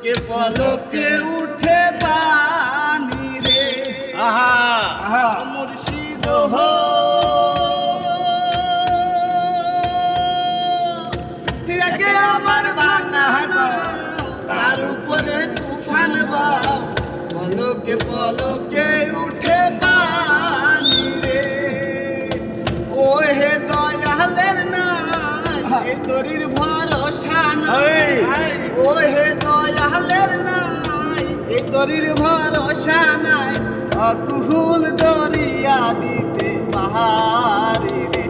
পলকে পলকে উঠে পানি রে মুর্শিদ হো একে আমার ভাঙা তার উপরে তুফান বাও পলকে পলকে উঠে পানি রে ও হে দয়ালের নাই তোরির ভরসা নাই ও হে দয়ালের নাই তোরির ভরসা নাই অকুল দরিয়া দিতে পাহাড়ি রে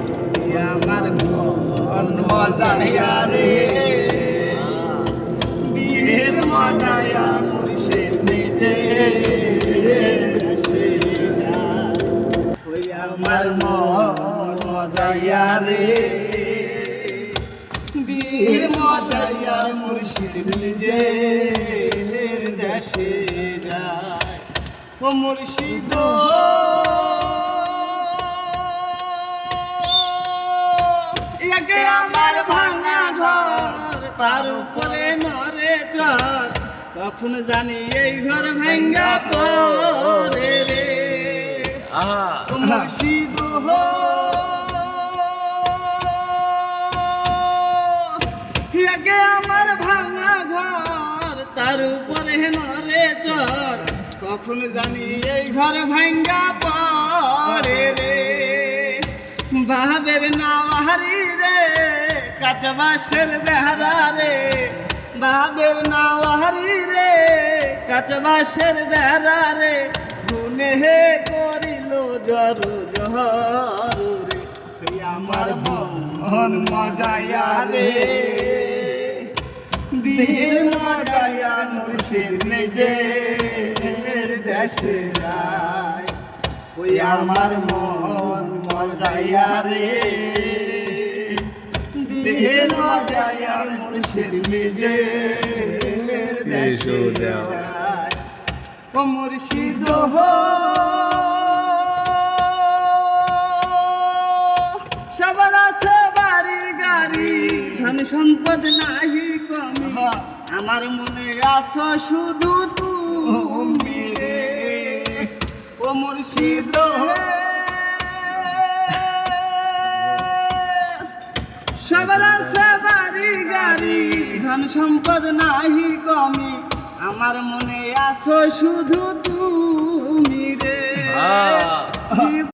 আমার মন মজায়া রে দিল মজায়া মুর্শিদ নিজে দেশে ওই আমার মন মজায়া রে দিল মজায়া মুর্শিদ নিজে দেশে যায় ও মুর্শিদ একে আমার ভাঙা ঘর তার উপরে নরে চর কখন জানি এই ঘর ভাঙ্গা পরে রে মুর্শিদ হো একে আমার ভাঙা ঘর তার উপরে নরে চর কখন জানি এই ঘর ভাঙ্গা পরে রে বাহাবের নাওয়ারি রে কাঁচা বাঁশের বেহারা রে বাহাবের নাওয়ারি রে কাঁচা বাঁশের বেহারা রে গুনে হে করিল জর জহর রে আমার মন মজায়া রে দিল মজায়া মুর্শিদ নিজে দেশে যায় ওই আমার মন মজায়া রে দিল মজায়া মুর্শিদ নিজে দেশে যায় ও মুর্শিদ হো সবার আছে বাড়ি গাড়ি ধন সম্পদ নাহি কমি আমার মনে আছো শুধু তুমি রে ও মুর্শিদ সবার আছে বাড়ি গাড়ি ধন সম্পদ নাহি কমি আমার মনে আছো শুধু তুমি রে